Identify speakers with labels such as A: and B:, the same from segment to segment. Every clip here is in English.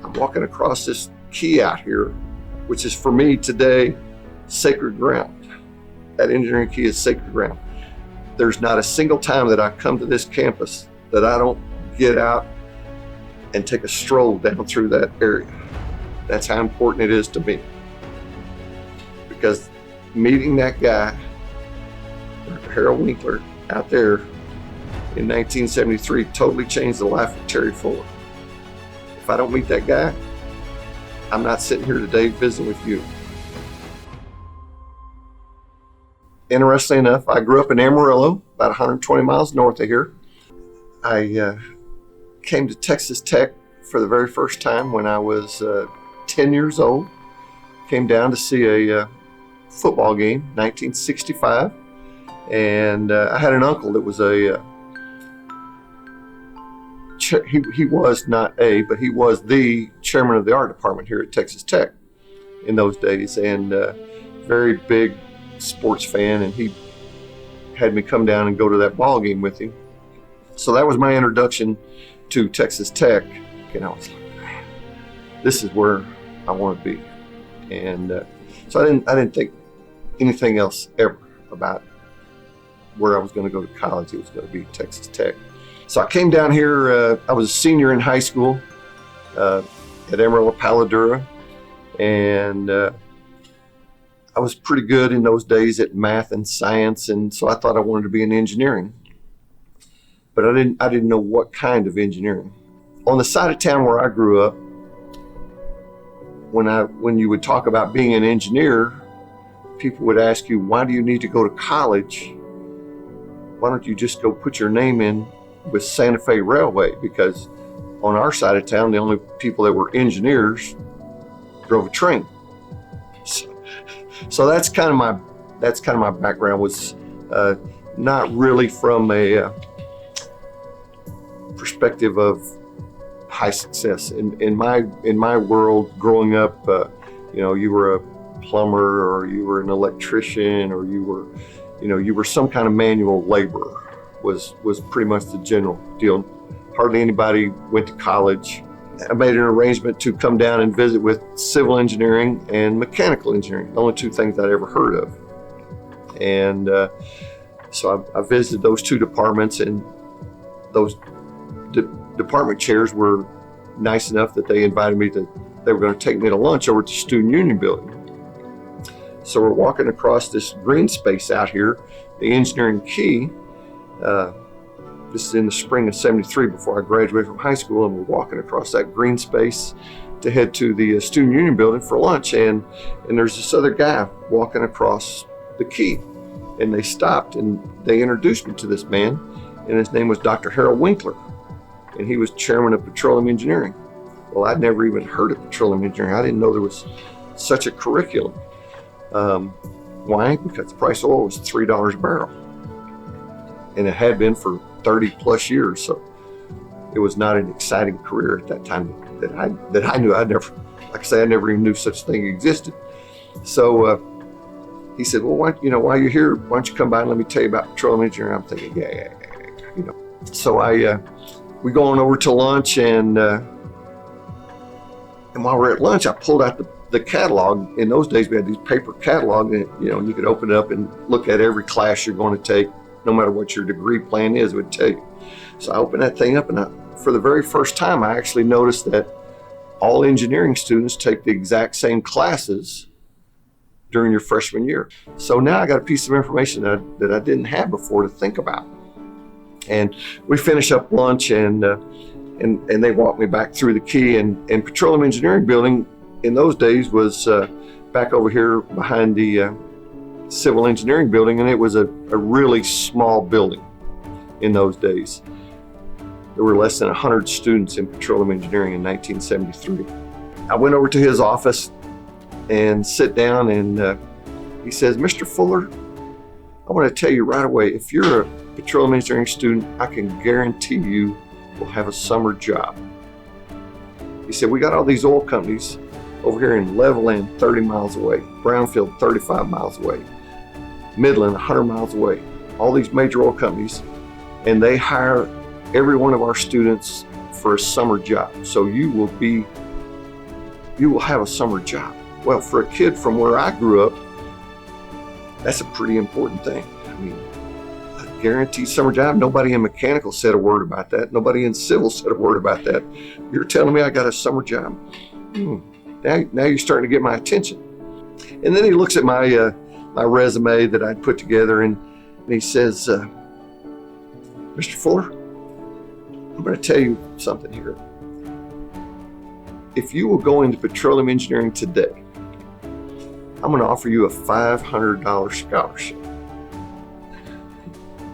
A: I'm walking across this key out here, which is for me today, sacred ground. That engineering key is sacred ground. There's not a single time that I come to this campus that I don't get out and take a stroll down through that area. That's how important it is to me. Because meeting that guy, Dr. Harold Winkler, out there in 1973 totally changed the life of Terry Fuller. If I don't meet that guy, I'm not sitting here today visiting with you. Interestingly enough, I grew up in Amarillo, about 120 miles north of here. I came to Texas Tech for the very first time when I was 10 years old. Came down to see a football game, 1965. And I had an uncle that was he was not but he was the chairman of the art department here at Texas Tech in those days, and very big sports fan, and he had me come down and go to that ball game with him. So that was my introduction to Texas Tech, and I was like, man, this is where I want to be. And so I didn't think anything else ever about where I was going to go to college. It was going to be Texas Tech. So I came down here, I was a senior in high school at Amarillo Paladura, and I was pretty good in those days at math and science, and so I thought I wanted to be in engineering. But I didn't know what kind of engineering. On the side of town where I grew up, when you would talk about being an engineer, people would ask you, why do you need to go to college? Why don't you just go put your name in with Santa Fe Railway? Because on our side of town, the only people that were engineers drove a train. So that's kind of my background, was not really from a perspective of high success. In my world growing up, you were a plumber, or you were an electrician, or you were some kind of manual laborer, was pretty much the general deal. Hardly anybody went to college. I made an arrangement to come down and visit with civil engineering and mechanical engineering, the only two things I'd ever heard of. And so I visited those two departments, and those department chairs were nice enough that they invited me they were going to take me to lunch over to Student Union Building. So we're walking across this green space out here, the engineering key. This is in the spring of '73, before I graduated from high school, and we're walking across that green space to head to the Student Union Building for lunch, and there's this other guy walking across the key, and they stopped and they introduced me to this man, and his name was Dr. Harold Winkler, and he was chairman of petroleum engineering. Well, I'd never even heard of petroleum engineering. I didn't know there was such a curriculum. Why? Because the price of oil was $3 a barrel, and it had been for 30 plus years. So it was not an exciting career at that time that I knew. I never even knew such a thing existed. So he said, well, while you're here, why don't you come by and let me tell you about petroleum engineering? I'm thinking, yeah. So we go on over to lunch, and while we're at lunch, I pulled out the catalog. In those days, we had these paper catalog, and you could open it up and look at every class you're going to take, no matter what your degree plan is, it would take. So I opened that thing up, and for the very first time, I actually noticed that all engineering students take the exact same classes during your freshman year. So now I got a piece of information that I didn't have before to think about. And we finish up lunch, and they walk me back through the key, and Petroleum Engineering Building in those days was back over here behind the Civil Engineering Building, and it was a really small building in those days. There were less than 100 students in petroleum engineering in 1973. I went over to his office and sit down, and he says, Mr. Fuller, I want to tell you right away, if you're a petroleum engineering student, I can guarantee you will have a summer job. He said, we got all these oil companies over here in Levelland, 30 miles away, Brownfield, 35 miles away, Midland, 100 miles away, all these major oil companies, and they hire every one of our students for a summer job. So you will be you will have a summer job. Well, for a kid from where I grew up, that's a pretty important thing. I mean, a guaranteed summer job. Nobody in mechanical said a word about that. Nobody in civil said a word about that. You're telling me I got a summer job. Now you're starting to get my attention. And then he looks at my resume that I'd put together, and he says, Mr. Fuller, I'm going to tell you something here. If you will go into petroleum engineering today, I'm going to offer you a $500 scholarship.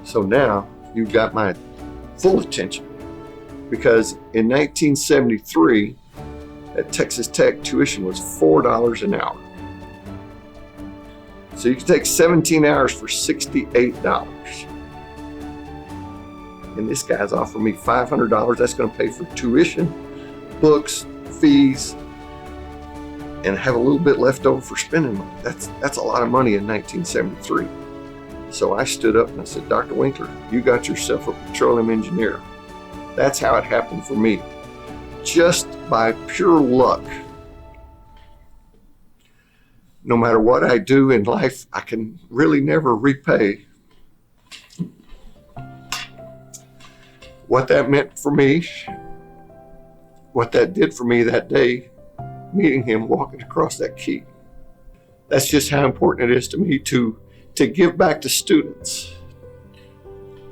A: So now you've got my full attention, because in 1973 at Texas Tech, tuition was $4 an hour. So you can take 17 hours for $68. And this guy's offering me $500. That's going to pay for tuition, books, fees, and have a little bit left over for spending money. That's a lot of money in 1973. So I stood up and I said, Dr. Winkler, you got yourself a petroleum engineer. That's how it happened for me. Just by pure luck. No matter what I do in life, I can really never repay what that meant for me, what that did for me that day, meeting him, walking across that key. That's just how important it is to me to give back to students.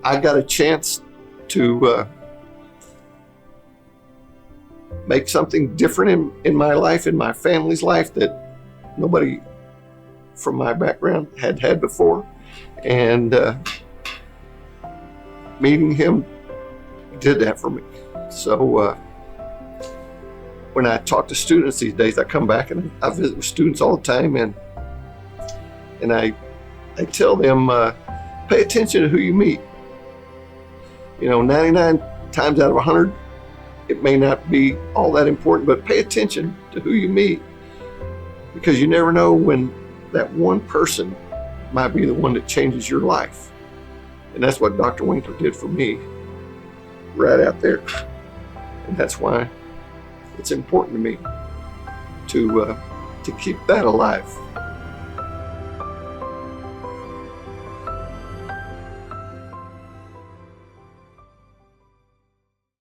A: I got a chance to make something different in my life, in my family's life, that nobody from my background had before. And meeting him did that for me. So when I talk to students these days, I come back and I visit with students all the time, and I tell them, pay attention to who you meet. 99 times out of 100, it may not be all that important, but pay attention to who you meet, because you never know when that one person might be the one that changes your life. And that's what Dr. Winkler did for me right out there. And that's why it's important to me to keep that alive.